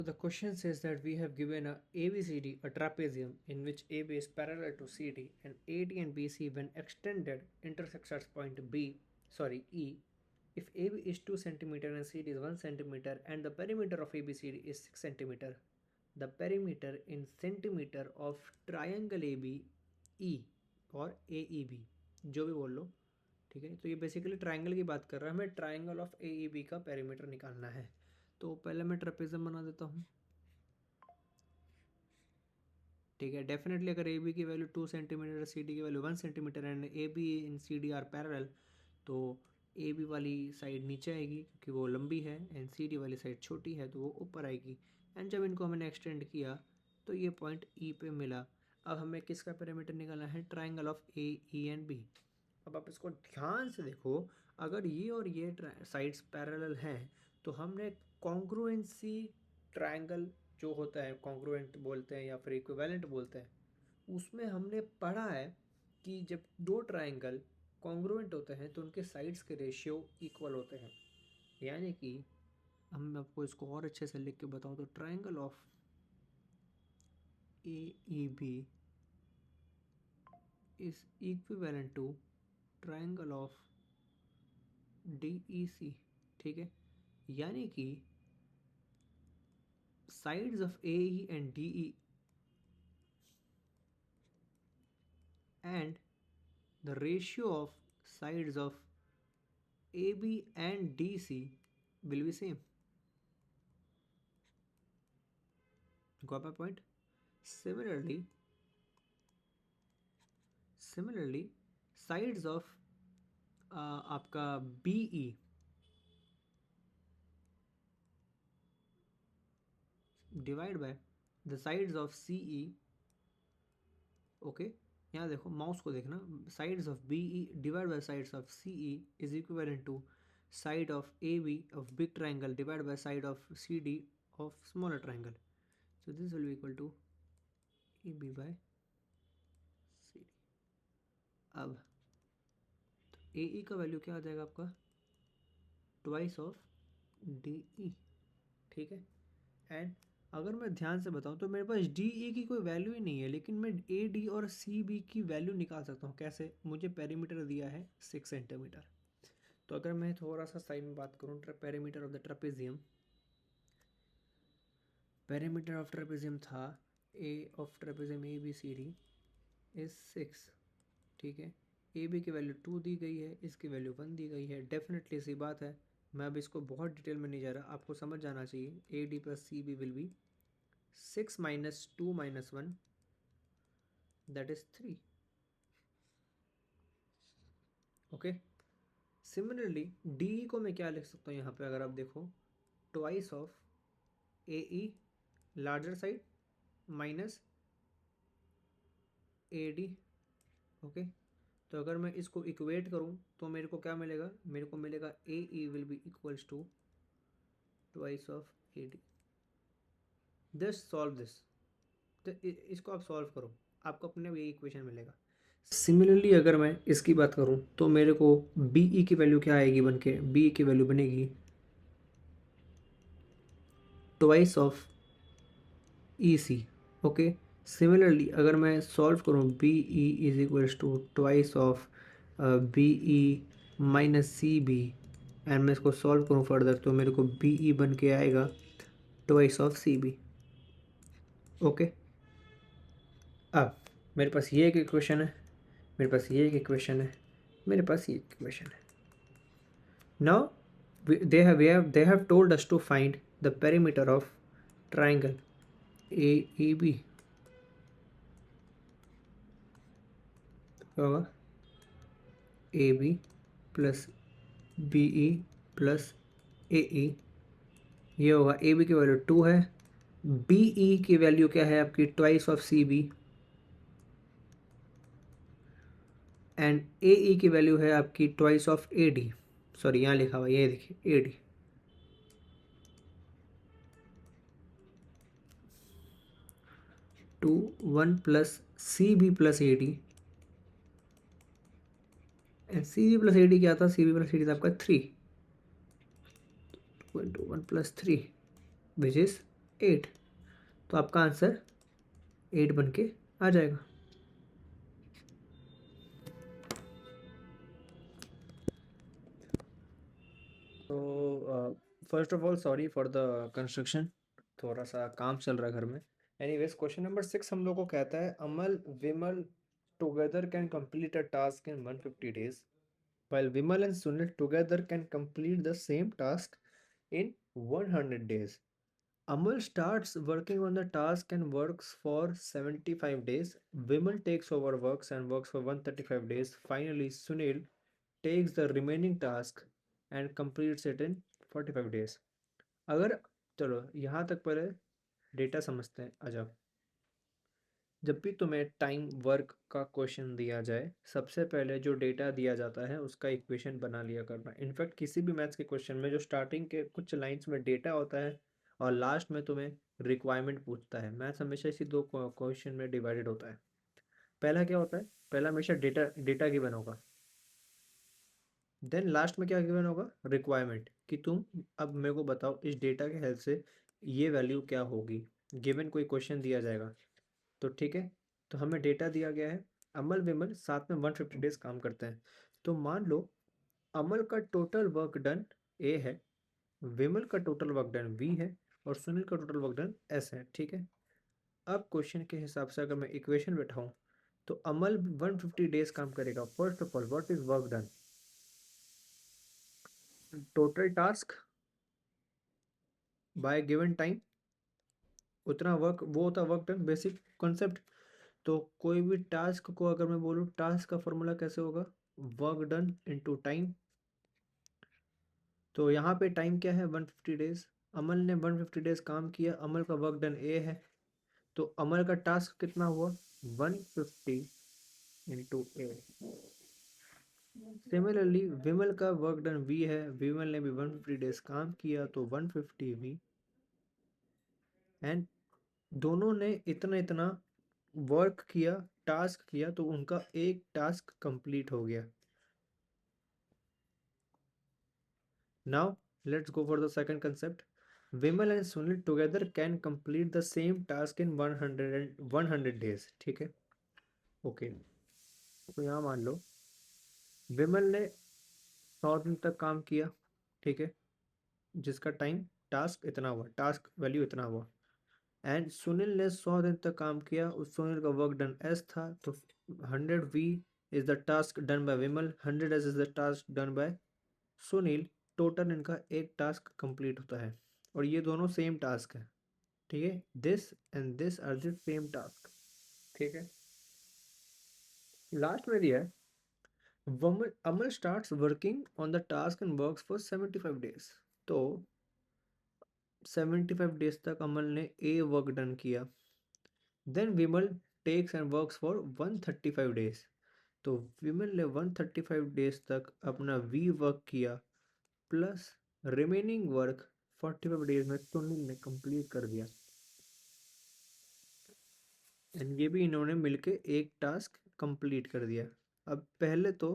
The question says that we have given a ABCD, a trapezium, in which AB is parallel to CD and AD and BC when extended intersects at point E. If AB is 2 cm and CD is 1 cm and the perimeter of ABCD is 6 cm, the perimeter in centimeter of triangle ABE और AEB, जो भी बोल लो, ठीक है। तो ये basically triangle की बात कर रहा है, हमें ट्राइंगल ऑफ AEB का पेरीमीटर निकालना है। तो पहले मैं ट्रेपेजियम बना देता हूँ, ठीक है। डेफिनेटली अगर ए बी की वैल्यू 2 सेंटीमीटर, सी डी की value 1 centimetre and A B and C D are parallel, तो ए बी वाली साइड नीचे आएगी क्योंकि वो लंबी है एंड सी डी वाली साइड छोटी है तो वो ऊपर आएगी। एंड जब इनको हमने एक्सटेंड किया तो ये पॉइंट ई पे मिला। अब हमें किसका पैरामीटर निकालना है? Triangle of A E and B. अब आप इसको ध्यान से देखो, अगर ये और ये साइड्स पैरेलल हैं तो हमने कॉन्ग्रुएंसी ट्राइंगल जो होता है, कॉन्ग्रुएंट बोलते हैं या फिर इक्विवेलेंट बोलते हैं, उसमें हमने पढ़ा है कि जब दो ट्राइंगल कॉन्ग्रुएंट होते हैं तो उनके साइड्स के रेशियो इक्वल होते हैं। यानी कि हम आपको इसको और अच्छे से लिख के बताऊं तो triangle of A E B is equivalent to triangle of D E C, ठीक है। यानी कि sides of AE and DE and the ratio of sides of AB and DC will be same. Got my point? Similarly, sides of आपका BE divided by the sides of CE, okay, यहाँ देखो mouse को देखना, sides of BE divided by sides of CE is equivalent to side of AB of big triangle divided by side of CD of smaller triangle. So this will be equal to AB by CD. अब तो AE का value क्या आ जाएगा आपका? Twice of DE, ठीक है। And अगर मैं ध्यान से बताऊं तो मेरे पास DE की कोई वैल्यू ही नहीं है, लेकिन मैं AD और CB की वैल्यू निकाल सकता हूं। कैसे? मुझे पेरीमीटर दिया है 6 सेंटीमीटर। तो अगर मैं थोड़ा सा साइड में बात करूं, perimeter of the trapezium, perimeter of trapezium था ए ऑफ ट्रेपेजियम ABCD इज 6, ठीक है। ए बी की वैल्यू 2 दी गई है, इसकी वैल्यू 1 दी गई है। डेफिनेटली सी बात है, मैं अब इसको बहुत डिटेल में नहीं जा रहा, आपको समझ जाना चाहिए। A D plus C B will be 6 minus 2 minus 1 that is 3, okay. Similarly D को मैं क्या लिख सकता हूँ यहाँ पे? अगर आप देखो, twice of A E larger side minus A D, okay. तो अगर मैं इसको इक्वेट करूं तो मेरे को क्या मिलेगा? मेरे को मिलेगा A E will be equals to twice of A D. Just solve this, तो इसको आप सॉल्व करो, आपको अपने ये इक्वेशन मिलेगा। सिमिलरली अगर मैं इसकी बात करूं तो मेरे को बी ई की वैल्यू क्या आएगी? बन के बी की वैल्यू बनेगी twice of E C, okay. Similarly अगर मैं सॉल्व करूं, B E is equals to twice of B E minus C B, and मैं इसको सॉल्व करूं फर्दर तो मेरे को बी ई बन के आएगा twice of C B, okay. अब मेरे पास ये एक इक्वेशन है, मेरे पास ये एक इक्वेशन है, मेरे पास ये इक्वेशन है। Now they have told us to find the perimeter of triangle AEB। क्या होगा? AB plus BE plus AE, ये होगा। AB की वैल्यू 2 है, BE की वैल्यू क्या है आपकी? Twice of CB, and AE की वैल्यू है आपकी ट्वाइस ऑफ AD। सॉरी, यहाँ लिखा हुआ ये देखिए AD, 2 1 plus CB plus AD, and CB plus AD क्या था? CB प्लस AD था आपका 3, 2 × 1 + 3 विच इज 8, तो आपका आंसर 8 बन के आ जाएगा। तो first of all sorry for the construction, थोड़ा सा काम चल रहा है घर में। एनीवेज क्वेश्चन नंबर 6 हम लोग को कहता है Amal Vimal together can complete a task in 150 days while Vimal and Sunil together can complete the same task in 100 days. Amal starts working on the task and works for 75 days. Vimal takes over works for 135 days. Finally, Sunil takes the remaining task and completes it in 45 days. अगर चलो यहाँ तक पहले data समझते हैं, आ जाओ। जब भी तुम्हें टाइम वर्क का क्वेश्चन दिया जाए, सबसे पहले जो डेटा दिया जाता है उसका इक्वेशन बना लिया करना। इनफैक्ट किसी भी मैथ्स के क्वेश्चन में जो स्टार्टिंग के कुछ लाइंस में डेटा होता है और लास्ट में तुम्हें रिक्वायरमेंट पूछता है, मैथ्स हमेशा इसी दो क्वेश्चन में डिवाइडेड होता है। पहला क्या होता है, पहला हमेशा डेटा डेटा गिवन होगा, देन लास्ट में क्या गिवन होगा, रिक्वायरमेंट, कि तुम अब मेरे को बताओ इस डेटा के हेल्प से ये वैल्यू क्या होगी। गिवन कोई क्वेश्चन दिया जाएगा तो ठीक है, तो हमें डेटा दिया गया है, अमल विमल साथ में 150 डेज काम करते हैं। तो मान लो अमल का टोटल वर्क डन ए है, विमल का टोटल वर्क डन बी है और सुनील का टोटल वर्क डन एस है, ठीक है। अब क्वेश्चन के हिसाब से अगर मैं इक्वेशन बैठाऊं तो अमल 150 डेज काम करेगा। First of all what is work done, total task by given time, उतना वर्क, वो होता वर्क डन, बेसिक कॉन्सेप्ट। तो कोई भी टास्क को अगर मैं बोलूँ, टास्क का फॉर्मूला कैसे होगा, वर्क डन इनटू टाइम। तो यहाँ पे टाइम क्या है, 150 डेज। अमल ने 150 डेज काम किया, अमल का वर्क डन ए है, तो अमल का टास्क कितना हुआ, 150 इंटू ए। सिमिलरली विमल का वर्क डन वी है, विमल ने भी 150 डेज काम किया तो 150 वी, एंड दोनों ने इतना इतना वर्क किया, टास्क किया, तो उनका एक टास्क कंप्लीट हो गया। Now let's go for the second concept. Vimal and Sunil together can complete the same task in 100 days, ठीक है। ओके, तो यहाँ मान लो विमल ने 100 दिन तक काम किया, ठीक है, जिसका टाइम टास्क इतना हुआ, टास्क वैल्यू इतना हुआ। एंड सुनील ने 100 दिन तक काम किया, उस सुनील का वर्क डन एस था, तो 100 V is the task done by Vimal, 100 S is the task done by Sunil. Total इनका एक टास्क कंप्लीट होता है और ये दोनों सेम टास्क है, ठीक है। This and this are the same task, ठीक है। लास्ट में दिया है Amal starts working on the task and works for 75 days. तो 75 डेज तक अमल ने ए वर्क डन किया, then Vimal takes and works for 135 days. तो विमल ने 135 डेज तक अपना वी वर्क किया, प्लस रिमेनिंग वर्क 45 डेज में सुनील ने कंप्लीट कर दिया, एंड ये भी इन्होंने मिलके एक टास्क कंप्लीट कर दिया। अब पहले तो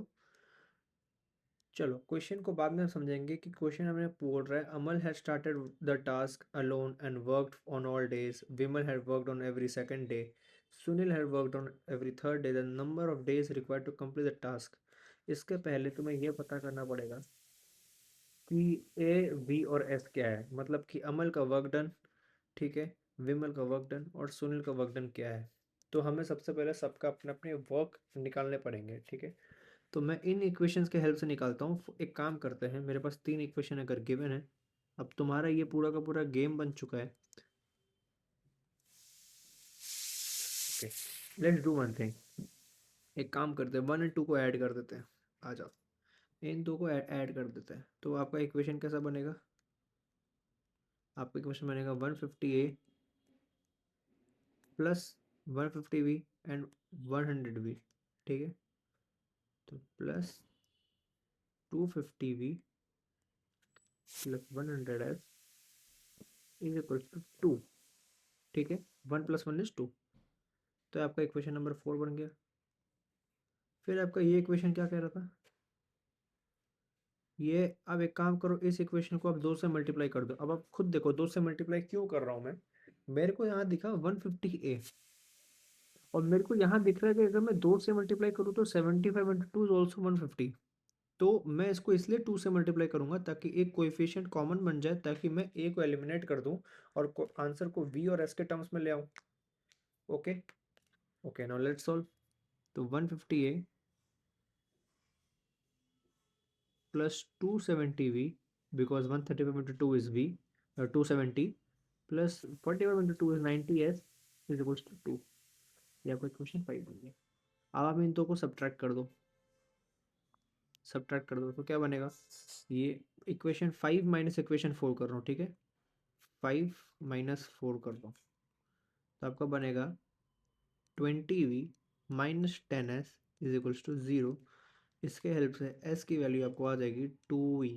चलो क्वेश्चन को बाद में समझेंगे कि क्वेश्चन हमें बोल रहा है Amal had started the task alone and worked on all days, Vimal had worked on every second day, Sunil had worked on every third day, the number of days required to complete the task. इसके पहले तुम्हें यह पता करना पड़ेगा कि A B और S क्या है, मतलब कि अमल का वर्क डन, ठीक है, विमल का वर्क डन और सुनील का वर्क डन क्या है। तो हमें सबसे पहले सबका अपने अपने वर्क निकालने पड़ेंगे, ठीक है। तो मैं इन इक्वेशंस के हेल्प से निकालता हूँ। एक काम करते हैं, मेरे पास 3 इक्वेशन अगर गिवन है, अब तुम्हारा ये पूरा का पूरा गेम बन चुका है। Okay, let's do one thing, एक काम करते हैं 1 और 2 को ऐड कर देते हैं। आ जाओ, इन दो को ऐड कर देते हैं, तो आपका इक्वेशन कैसा बनेगा, आपका इक्वेशन बनेगा 150 A plus 150 V and 100 V, ठीक है। तो plus 250 V plus 100 S is equal to 2, ठीक है। 1 + 1 = 2, तो आपका इक्वेशन नंबर 4 बन गया। फिर आपका ये इक्वेशन क्या कह रहा था, ये अब एक काम करो, इस इक्वेशन को आप 2 से मल्टीप्लाई कर दो। अब आप खुद देखो 2 से मल्टीप्लाई क्यों कर रहा हूँ मैं, मेरे को यहाँ दिखा 150A और मेरे को यहाँ दिख रहा है कि अगर मैं 2 से मल्टीप्लाई करूँ तो 75 इंटू 2 इज ऑल्सो 150। तो मैं इसको इसलिए 2 से मल्टीप्लाई करूंगा ताकि एक कोएफिशिएंट कॉमन बन जाए, ताकि मैं ए को एलिमिनेट कर दूं और आंसर को वी और एस के टर्म्स में ले आऊं। Okay okay, now let's solve. तो 150A plus 270V, because 135 into 2 is V, 270 plus 45 into 2 is 90S is equals to 2। ये आपका क्वेश्चन 5 बन गया। अब आप इन दो को सब्ट्रैक्ट कर दो, सब्ट्रैक्ट कर दो तो क्या बनेगा? ये इक्वेशन 5 माइनस इक्वेशन 4 कर रहा हूँ, ठीक है? 5 माइनस 4 कर दो तो आपका बनेगा 20V minus 10S is equals to 0। इसके हेल्प से S की वैल्यू आपको आ जाएगी 2V।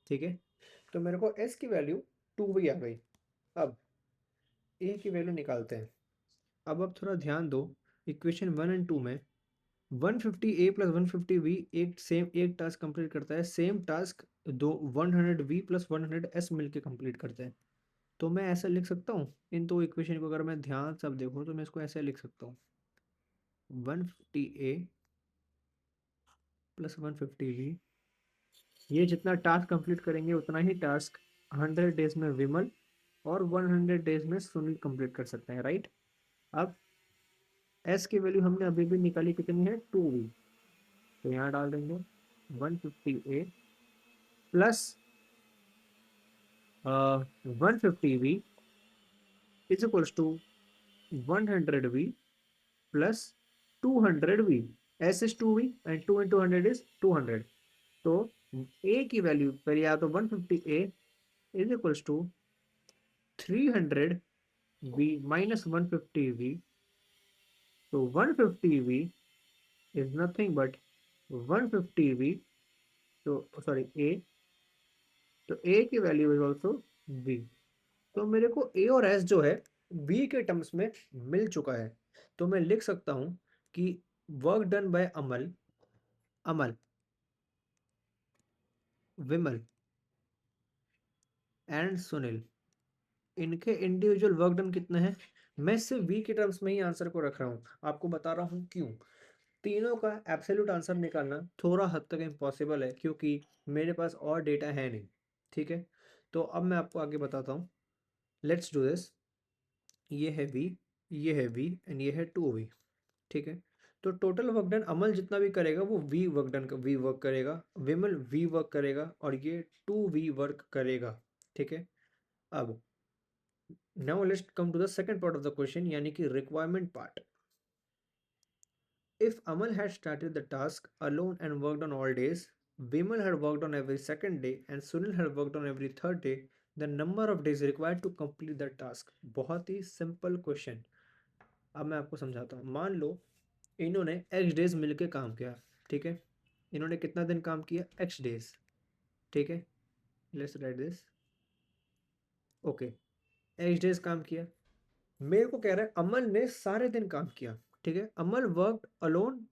ठीक है, तो मेरे को S की वैल्यू 2V आ गई। अब A की वैल्यू निकालते हैं। अब आप थोड़ा ध्यान दो, इक्वेशन 1 एंड 2 में 150A प्लस 150V एक टास्क कंप्लीट करता है, सेम टास्क दो 100V प्लस 100S मिलके कंप्लीट करते हैं। तो मैं ऐसा लिख सकता हूँ इन दो इक्वेशन को, अगर मैं ध्यान से अब देखूँ तो मैं इसको ऐसे लिख सकता हूँ 150A प्लस 150V। ये जितना टास्क कंप्लीट करेंगे उतना ही टास्क 100 डेज में विमल और 100 डेज में सुनील कंप्लीट कर सकते हैं, राइट? अब एस की वैल्यू हमने अभी भी निकाली, कितनी है? 2V। तो यहाँ डाल देंगे 150A plus 150V is equals to 100V plus 200V। S is 2V and 2 into 100 is 200। तो ए की वैल्यू पर या तो 150A is equals to 300V minus 150V। तो 150V is nothing but 150V। तो सॉरी ए, तो ए की वैल्यू इज ऑल्सो V। तो मेरे को ए और एस जो है V के टर्म्स में मिल चुका है। तो मैं लिख सकता हूं कि work done by Amal, Amal, Vimal and Sunil, इनके इंडिविजुअल वर्क डन कितने हैं? मैं सिर्फ वी के टर्म्स में ही आंसर को रख रहा हूँ, आपको बता रहा हूँ क्यों। तीनों का एब्सोल्यूट आंसर निकालना थोड़ा हद तक इम्पॉसिबल है क्योंकि मेरे पास और डेटा है नहीं। ठीक है, तो अब मैं आपको आगे बताता हूँ। Let's do this. ये है वी, ये है वी एंड ये है 2V। ठीक है, तो टोटल वर्क डन अमल जितना भी करेगा वो वी वर्क डन का वी वर्क करेगा, विमल वी वर्क करेगा और ये 2V वर्क करेगा। ठीक है, अब now let's come to the second part of the question, यानी कि requirement part. If Amal had started the task alone and worked on all days, Vimal had worked on every second day and Sunil had worked on every third day, the number of days required to complete the task. बहुत ही simple question. अब मैं आपको समझाता हूँ। मान लो इन्होंने x days मिलके काम किया, ठीक है? इन्होंने कितना दिन काम किया? x days, ठीक है? Let's write this. Okay, x days काम किया। मेरे को कह रहा है अमन ने सारे दिन काम किया, ठीक है? Aman worked alone,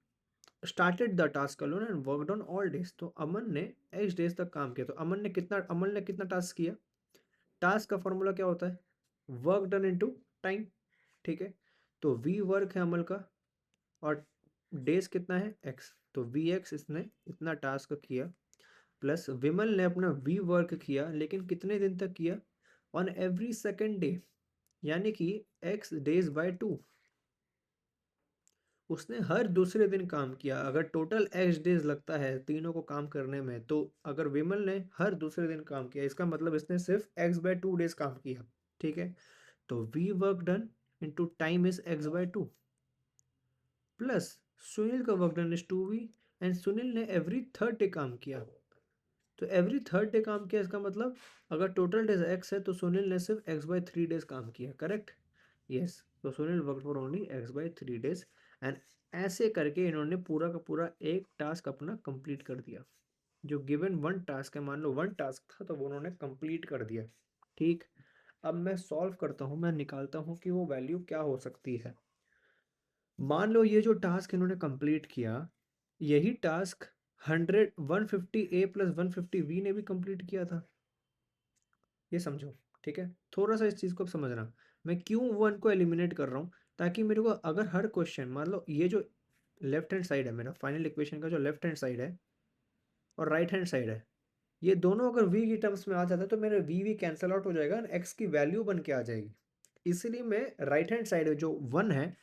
started the task alone and worked on all days. तो अमन ने एक्स डेज तक काम किया। तो अमन ने कितना टास्क किया? टास्क का फॉर्मूला क्या होता है? Work done into time. ठीक है, तो वी वर्क है अमल का और डेज कितना है? एक्स। तो वी एक्स इसने इतना टास्क किया, प्लस विमल ने अपना वी वर्क किया, लेकिन कितने दिन तक किया? ऑन एवरी सेकेंड डे, यानी कि एक्स डेज बाय 2। उसने हर दूसरे दिन काम किया। अगर टोटल एक्स डेज लगता है तीनों को काम करने में, तो अगर विमल ने हर दूसरे दिन काम किया, इसका मतलब इसने सिर्फ एक्स बाय 2 डेज काम किया। ठीक है, तो V work done into time is X by 2 plus Sunil का work done is 2V and Sunil ने एवरी थर्ड डे काम किया। तो एवरी थर्ड डे काम किया, इसका मतलब अगर टोटल डेज एक्स है तो सुनील ने सिर्फ एक्स बाय 3 डेज काम किया। करेक्ट? यस, तो Sunil work for only x by 3 days and ऐसे करके इन्होंने पूरा का पूरा एक टास्क अपना कंप्लीट कर दिया। जो गिवन वन टास्क है, मान लो वन टास्क था, तो वो उन्होंने कंप्लीट कर दिया। ठीक, अब मैं सॉल्व करता हूँ, मैं निकालता हूँ कि वो वैल्यू क्या हो सकती है। मान लो ये जो टास्क इन्होंने कंप्लीट किया, यही टास्क 150A प्लस 150V ने भी कंप्लीट किया था। ये समझो, ठीक है, थोड़ा सा इस चीज़ को अब समझना। मैं क्यों 1 को एलिमिनेट कर रहा हूँ, ताकि मेरे को अगर हर क्वेश्चन मान लो ये जो लेफ्ट हैंड साइड है मेरा फाइनल इक्वेशन का, जो लेफ्ट हैंड साइड है और राइट हैंड साइड है, ये दोनों अगर v की टर्म्स में आ जाता है तो मेरा v कैंसिल आउट हो जाएगा, x की वैल्यू बन के आ जाएगी। इसलिए मैं राइट हैंड साइड जो 1 है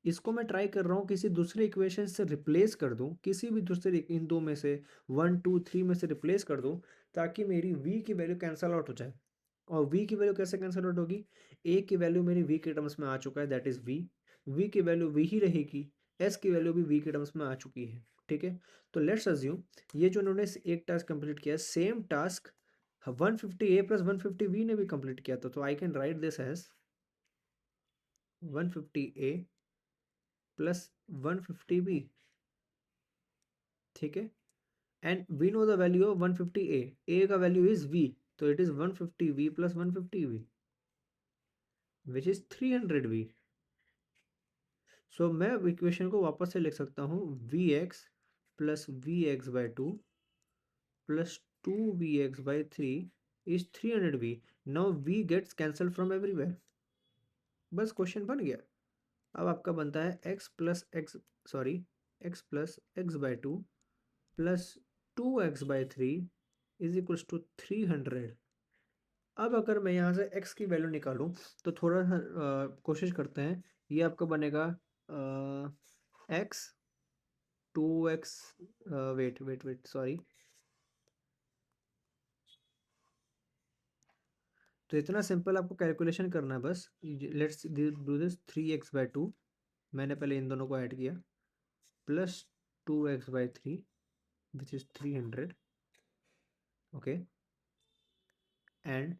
इसको मैं ट्राई कर रहा हूँ किसी दूसरे इक्वेशन से रिप्लेस कर दूँ, किसी भी दूसरे इन दो में से 1 2 3 में से रिप्लेस कर दूँ, ताकि मेरी v की वैल्यू कैंसिल आउट हो जाए। और v की वैल्यू कैसे कैंसिल आउट होगी, a की वैल्यू मेरी v के टर्म्स में आ चुका है, दैट इज v की वैल्यू v ही रहेगी, s की वैल्यू भी v के टर्म्स में आ चुकी है। ठीक है, तो लेट्स अज्यूम ये जो उन्होंने एक टास्क कंप्लीट किया, same task 150a plus 150v ने भी कंप्लीट किया था, तो I can write this as 150a plus 150b। ठीक है, and we know the value of 150a, a का वैल्यू इज v, तो it is 150v plus 150v which is 300v। So मैं इक्वेशन को वापस से लिख सकता हूँ, vx plus vx/2 plus 2vx/3 is 300v। Now v gets cancel from everywhere, बस क्वेश्चन बन गया। अब आपका बनता है x plus x/2 plus 2x/3 is equals to 300। अब अगर मैं यहाँ से x की वैल्यू निकालूं तो थोड़ा सा कोशिश करते हैं, ये आपका बनेगा x 2x, wait wait wait sorry, तो इतना सिंपल आपको कैलकुलेशन करना है बस। लेट्स डू दिस 3x/2, मैंने पहले इन दोनों को ऐड किया, plus 2x/3 which is 300। Okay, and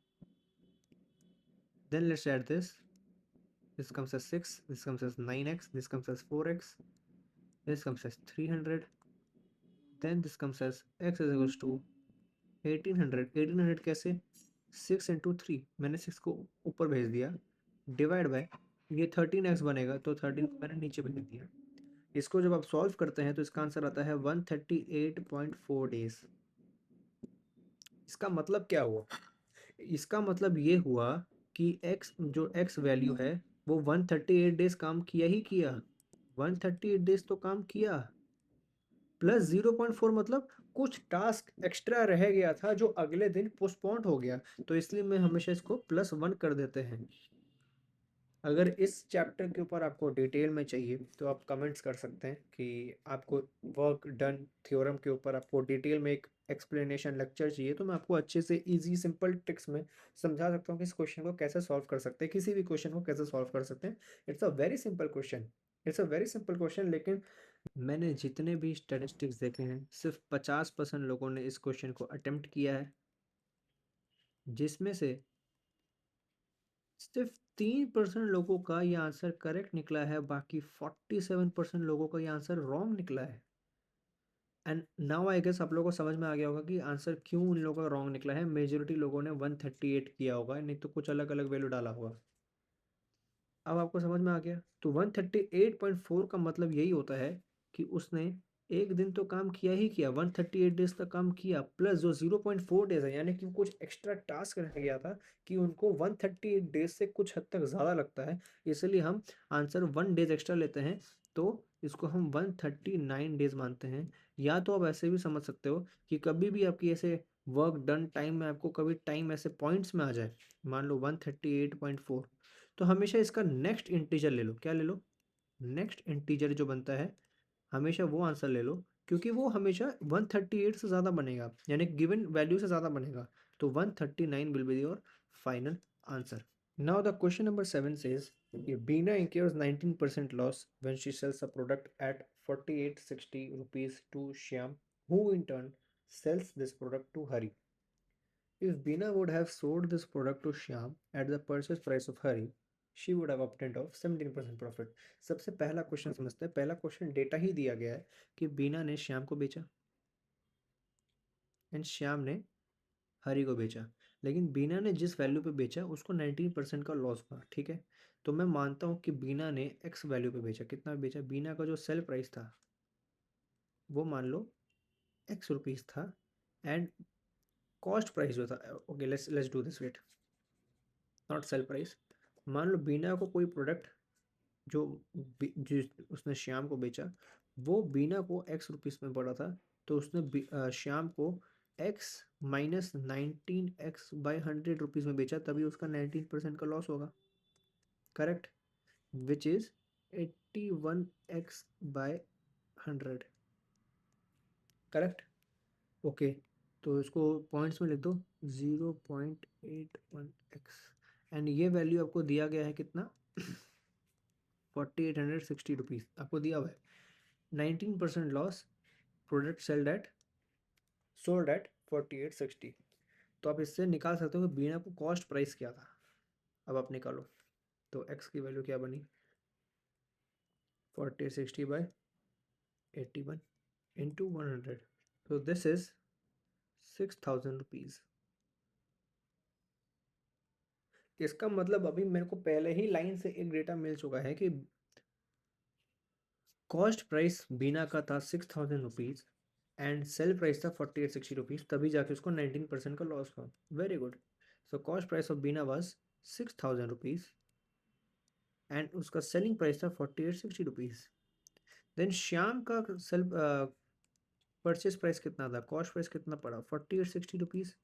then let's add this comes as 6, this comes as 9x, this comes as 4x, this comes as 300, then this comes as x is equals to 1800। 1800 कैसे, 6 into 3, मैंने 6 को ऊपर भेज दिया, divide by ये 13x बनेगा, तो 13 को मैंने नीचे भेज दिया। इसको जब आप सॉल्व करते हैं तो इसका आंसर आता है 138.4 डेज। इसका मतलब क्या हुआ, इसका मतलब ये हुआ कि x वैल्यू है वो 138 डेज काम किया ही किया, 138 डेज तो काम किया, प्लस 0.4 मतलब कुछ टास्क एक्स्ट्रा रह गया था जो अगले दिन पोस्टपोन्ड हो गया, तो इसलिए मैं हमेशा इसको +1 कर देते हैं। अगर इस चैप्टर के ऊपर आपको डिटेल में चाहिए तो आप कमेंट्स कर सकते हैं कि आपको वर्क डन थ्योरम के ऊपर आपको डिटेल में एक एक्सप्लेनेशन लेक्चर चाहिए, तो मैं आपको अच्छे से इजी सिंपल ट्रिक्स में समझा सकता हूँ कि इस क्वेश्चन को कैसे सॉल्व कर सकते हैं, किसी भी क्वेश्चन को कैसे सॉल्व कर सकते हैं। It's a very simple question, it's a very simple question. लेकिन मैंने जितने भी स्टैटिस्टिक्स देखे हैं सिर्फ 50% लोगों ने इस क्वेश्चन को अटेम्प्ट किया है, जिसमें से सिर्फ 3% लोगों का ये आंसर करेक्ट निकला है, बाकी 47% लोगों का ये आंसर रॉन्ग निकला है। एंड नाउ आई गेस आप लोगों को समझ में आ गया होगा कि आंसर क्यों उन लोगों का रॉन्ग निकला है। मेजोरिटी लोगों ने 138 किया होगा, नहीं तो कुछ अलग अलग वैल्यू डाला होगा। अब आपको समझ में आ गया, तो 138.4 का मतलब यही होता है कि उसने एक दिन तो काम किया ही किया, 138 डेज तक काम किया, प्लस जो 0.4 डेज है यानी कि कुछ एक्स्ट्रा टास्क रह गया था कि उनको 138 डेज से कुछ हद तक ज़्यादा लगता है, इसलिए हम आंसर 1 डेज एक्स्ट्रा लेते हैं, तो इसको हम 139 डेज मानते हैं। या तो आप ऐसे भी समझ सकते हो कि कभी भी आपकी ऐसे वर्क डन टाइम में आपको कभी टाइम ऐसे पॉइंट्स में आ जाए, मान लो 138.4, तो हमेशा इसका नेक्स्ट इंटीजर ले लो। क्या ले लो, नेक्स्ट इंटीजर जो बनता है हमेशा वो आंसर ले लो, क्योंकि वो हमेशा 138 से ज़्यादा बनेगा, यानी गिवन वैल्यू से ज़्यादा बनेगा, तो 139 will be your final answer. Now the question number 7 says Beena incurs 19% loss when she sells a product at 4860 rupees to Shyam, who in turn sells this product to Hari. If Beena would have sold this product to Shyam at the purchase price of Hari, she would have obtained of 17% profit. सबसे पहला question समझते हैं। पहला question data ही दिया गया है कि बीना ने श्याम को बेचा एंड श्याम ने हरी को बेचा, लेकिन बीना ने जिस वैल्यू पे बेचा उसको 19% का लॉस हुआ। ठीक है, तो मैं मानता हूँ कि बीना ने एक्स वैल्यू पे बेचा। कितना बेचा, बीना का जो सेल प्राइस था वो मान लो एक्स रुपीज़ था, एंड कॉस्ट प्राइस जो था, okay let's do this, wait, not sale price. मान लो बीना को कोई प्रोडक्ट जो उसने श्याम को बेचा, वो बीना को एक्स रुपीस में पड़ा था, तो उसने श्याम को एक्स माइनस 19x/100 रुपीज़ में बेचा, तभी उसका 19% का लॉस होगा, correct, which is 81x/100, correct. Okay, तो इसको पॉइंट्स में लिख दो 0.81x, एंड ये वैल्यू आपको दिया गया है कितना 4860 रुपीज़ आपको दिया हुआ है। 19% लॉस, प्रोडक्ट सोल्ड एट 4860। तो आप इससे निकाल सकते हो कि बीना को कॉस्ट प्राइस क्या था। अब आप निकालो, तो एक्स की वैल्यू क्या बनी 4860/81 इंटू 100, तो दिस इज 6000 रुपीज़। इसका मतलब अभी मेरे को पहले ही लाइन से एक डेटा मिल चुका है कि कॉस्ट प्राइस बीना का था 6000 रुपीज़ एंड सेल प्राइस था 4860 रुपीज़, तभी जाके उसको 19% का लॉस हुआ। Very good. So cost price of Bina was 6000 rupees and उसका सेलिंग प्राइस था 4860 रुपीज़। देन श्याम का सेल परचेज प्राइस कितना था, कॉस्ट प्राइस कितना पड़ा 4860 रुपीज़,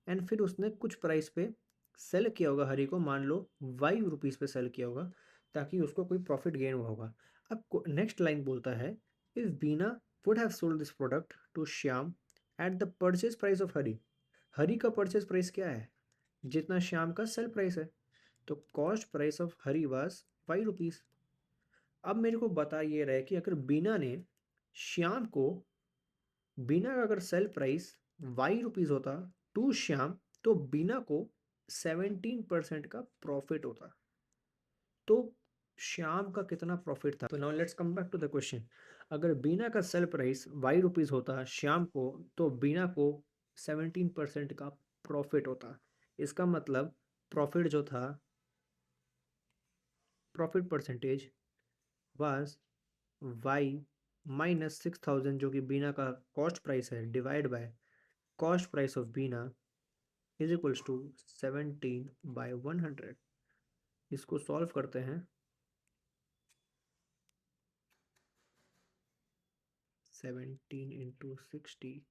एंड फिर उसने कुछ प्राइस पे सेल किया होगा हरी को, मान लो वाई रुपीज़ पे सेल किया होगा, ताकि उसको कोई प्रॉफिट गेन हुआ होगा। अब नेक्स्ट लाइन बोलता है if Bina would have sold this product to Shyam at the purchase price of Hari, Hari का परचेज प्राइस क्या है, जितना श्याम का सेल प्राइस है, तो cost price of Hari was Y rupees. अब मेरे को बता ये रहे कि अगर बीना ने श्याम को, बीना का अगर सेल प्राइस वाई रुपीज़ होता टू श्याम, तो बीना को 17% का प्रॉफिट होता, तो श्याम का कितना प्रॉफिट था। तो now let's come back to the question. अगर बीना का सेल प्राइस वाई रुपीज़ होता श्याम को, तो बीना को 17% का प्रॉफिट होता। इसका मतलब प्रॉफिट जो था, profit percentage was Y minus 6000, जो कि बीना का कॉस्ट प्राइस है, divide by cost price of Bina is equals to 17/100। इसको सॉल्व करते हैं, 17 into 60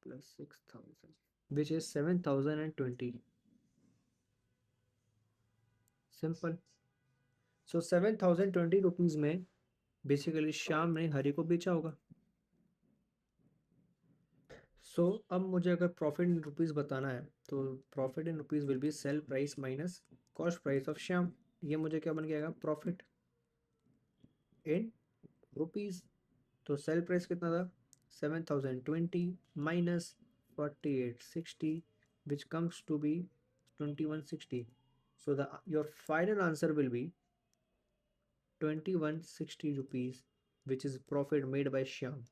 plus 6000 which is 7020। Simple. So 7020 rupees में बेसिकली श्याम ने हरी को बेचा होगा। सो अब मुझे अगर प्रॉफिट इन रुपीज़ बताना है, तो profit in rupees will be sale price minus cost price of Shyam. ये मुझे क्या बन जाएगा प्रॉफिट इन रुपीज़। तो सेल प्राइस कितना था 7020 minus 4860 which comes to be 2160. So your final answer will be 2160 rupees, which is profit made by Shyam.